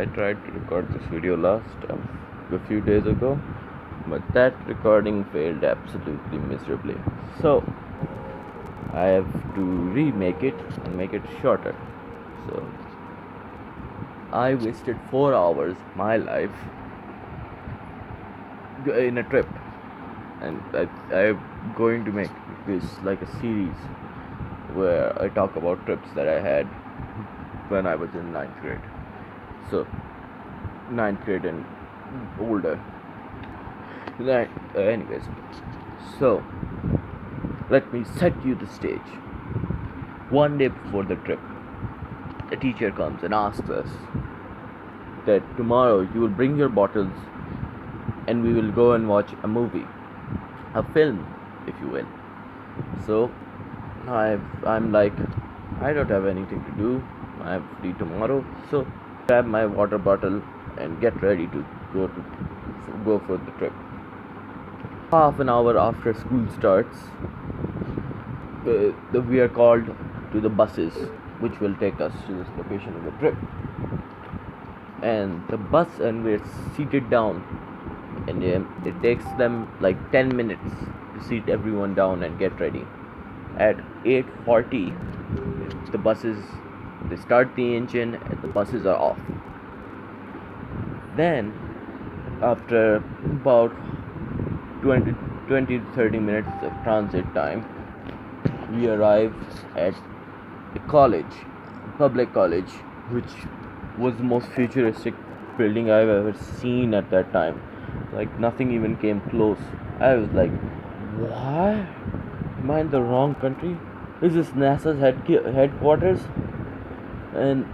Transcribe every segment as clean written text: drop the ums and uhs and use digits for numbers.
I tried to record this video a few days ago, but that recording failed absolutely miserably. So I have to remake it and make it shorter. So I wasted 4 hours of my life in a trip, and I'm going to make this like a series where I talk about trips that I had when I was in ninth grade. So ninth grade and older. Anyways, so let me set you the stage. One day before the trip, a teacher comes and asks us that tomorrow you will bring your bottles and we will go and watch a movie, a film, if you will. So I'm like, I don't have anything to do. I'm free tomorrow, so grab my water bottle and get ready to go for the trip. Half an hour after school starts, we are called to the buses which will take us to this location of the trip. And the bus, and we're seated down, and it takes them like 10 minutes to seat everyone down and get ready. At 8:40, the buses, they start the engine and the buses are off. Then after about 20 to 30 minutes of transit time, we arrive at a college, a public college, which was the most futuristic building I've ever seen at that time. Like nothing even came close. I was like, what? Am I in the wrong country? Is this NASA's headquarters? And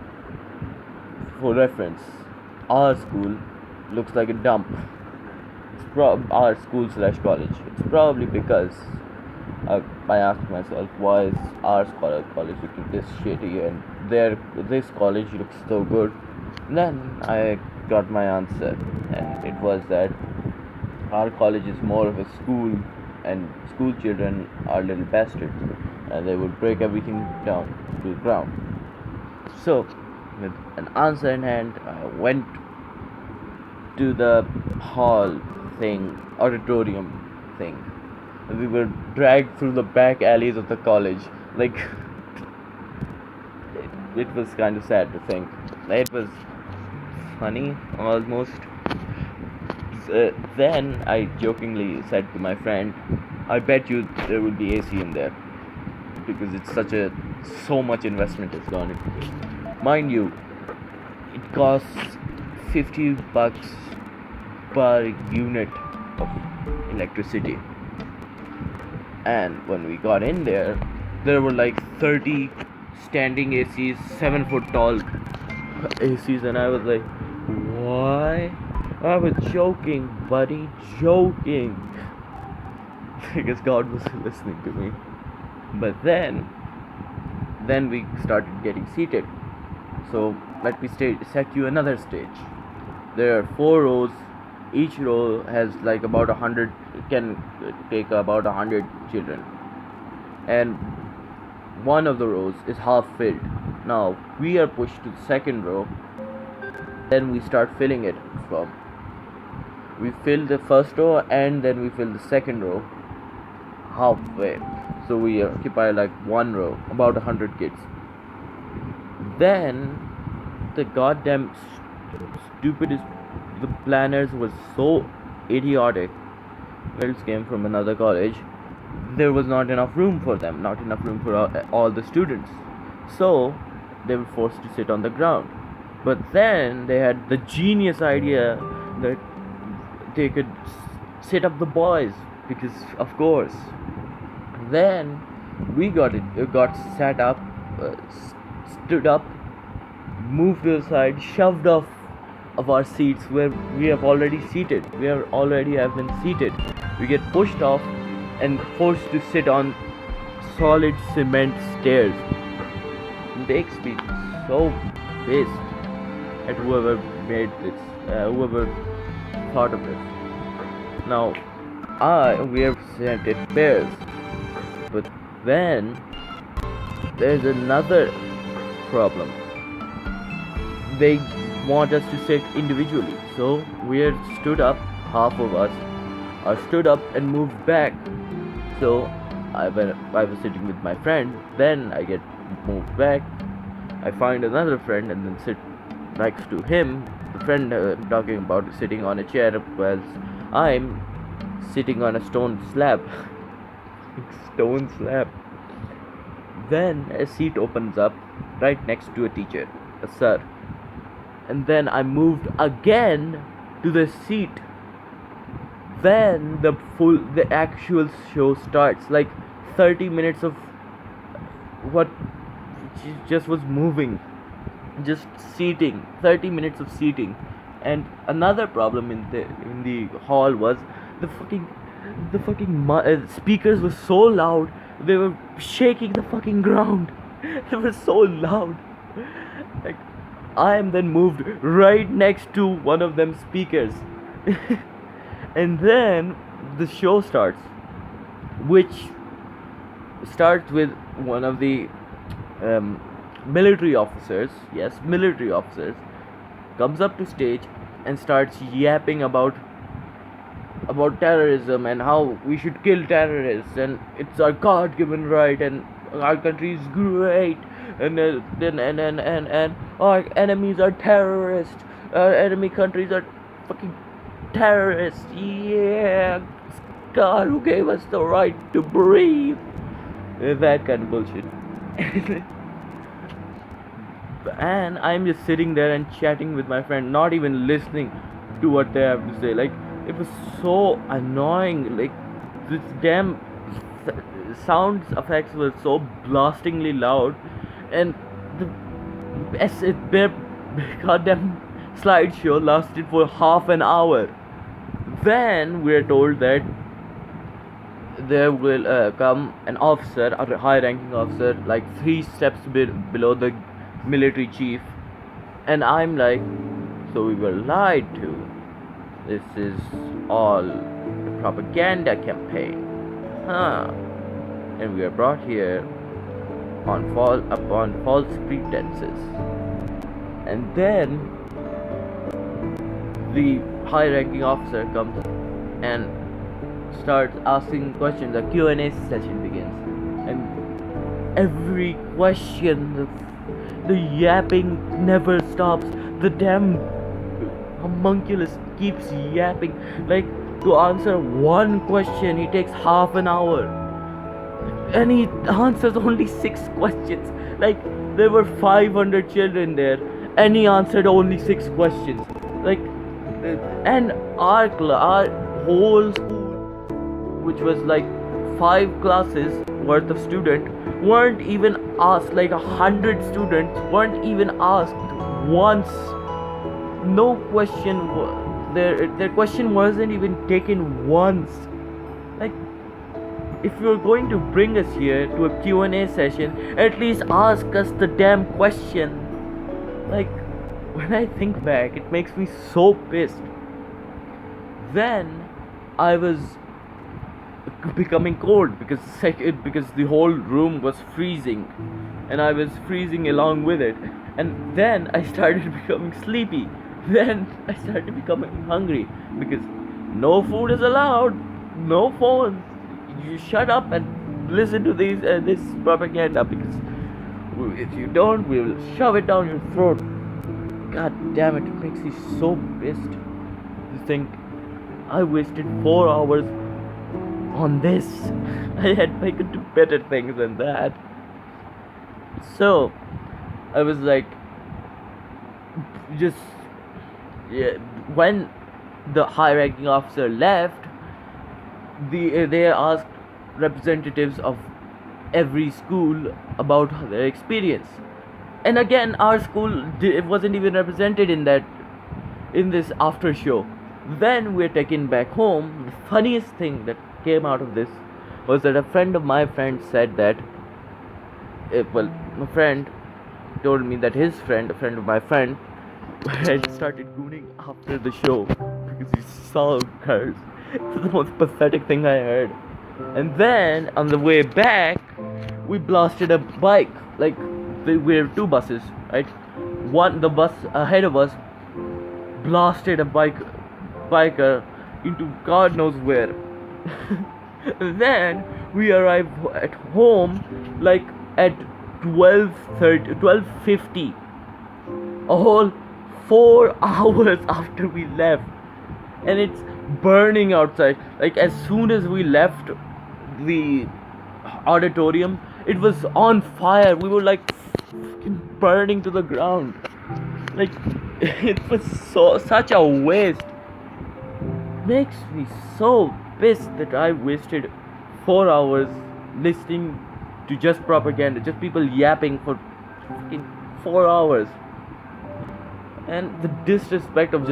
for reference, our school looks like a dump. Our school slash college. It's probably because I asked myself, why is our college looking this shitty and this college looks so good? And then I got my answer, and it was that our college is more of a school, and school children are little bastards, and they would break everything down to the ground. So, with an answer in hand, I went to the hall thing, auditorium thing. We were dragged through the back alleys of the college. Like, it was kind of sad to think. It was funny, almost. Then I jokingly said to my friend, I bet you there will be AC in there. Because it's so much investment has gone into it. Mind you, it costs $50 per unit of electricity. And when we got in there were like 30 standing ACs, 7-foot tall ACs, and I was like, why? I was joking, buddy, joking. Because God was listening to me. But then we started getting seated. So let me set you another stage. There are 4 rows. Each row has like about 100, can take about 100 children, and one of the rows is half filled. Now we are pushed to the second row. Then we start filling it from. We fill the first row and then we fill the second row halfway. So we occupy like one row, about 100 kids. Then the goddamn stupidest, the planners were so idiotic. Girls came from another college. There was not enough room for them, not enough room for all the students. So they were forced to sit on the ground. But then they had the genius idea that they could sit up the boys, because of course. Then we got sat up, stood up, moved to the side, shoved off of our seats where we have already seated. We have been seated. We get pushed off and forced to sit on solid cement stairs. It makes me so pissed at whoever made this, whoever thought of this. Now, we have sent it pairs, but then there's another problem. They want us to sit individually. So we are stood up, half of us are stood up and moved back. So when I was sitting with my friend, then I get moved back. I find another friend and then sit next to him. The friend I'm talking about is sitting on a chair whilst I'm sitting on a stone slab. Stone slab. Then a seat opens up right next to a teacher, a sir. And then I moved again to the seat. Then the actual show starts. Like 30 minutes of what just was moving, just seating. 30 minutes of seating. And another problem in the hall was the fucking speakers were so loud. They were shaking the fucking ground. They were so loud. Like, I am then moved right next to one of them speakers. And then the show starts, which starts with one of the military officers, yes, military officers, comes up to stage and starts yapping about terrorism and how we should kill terrorists and it's our God-given right and our country is great and our enemies are terrorists, our enemy countries are fucking terrorists. Yeah, God who gave us the right to breathe. That kind of bullshit. And I'm just sitting there and chatting with my friend, not even listening to what they have to say. Like, it was so annoying. Like, this damn sound effects were so blastingly loud, and their goddamn slideshow lasted for half an hour. Then we're told that there will come an officer, a high-ranking officer, like 3 steps below the military chief, and I'm like, so we were lied to. This is all a propaganda campaign, huh? And we are brought here upon false pretenses. And then the high-ranking officer comes and starts asking questions. A Q&A session begins, and every question, the yapping never stops. The damn homunculus keeps yapping. Like, to answer one question, he takes half an hour, and he answers only 6 questions. Like, there were 500 children there, and he answered only 6 questions. Like, and our whole school, which was like 5 classes worth of students, weren't even asked. Like 100 students weren't even asked once. No question. Their question wasn't even taken once. Like, if you're going to bring us here to a Q&A session, at least ask us the damn question. Like, when I think back, it makes me so pissed. Then I was becoming cold because the whole room was freezing, and I was freezing along with it. And then I started becoming sleepy. Then I started becoming hungry because no food is allowed, no phones. You shut up and listen to this propaganda, because if you don't, we will shove it down your throat. God damn it! It makes me so pissed to think I wasted 4 hours on this. I could do better things than that. So I was like, just when the high-ranking officer left, they asked representatives of every school about their experience, and again our school wasn't even represented in this after show. Then we're taken back home. The funniest thing that came out of this was that a friend of my friend said that my friend told me that his friend, a friend of my friend, had started gooning after the show because he saw cars. It was the most pathetic thing I heard. And then on the way back, we blasted a bike. Like, we were 2 buses, right? The bus ahead of us blasted a biker into God knows where. Then we arrive at home like at 12:30, 12:50, a whole 4 hours after we left, and it's burning outside. Like as soon as we left the auditorium, it was on fire. We were like fucking burning to the ground. Like it was such a waste. Makes me so pissed that I wasted 4 hours listening to just propaganda, just people yapping for fucking 4 hours, and the disrespect of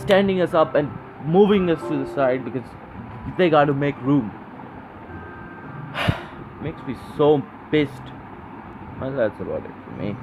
standing us up and moving us to the side because they got to make room. Makes me so pissed. Well, that's about it for me.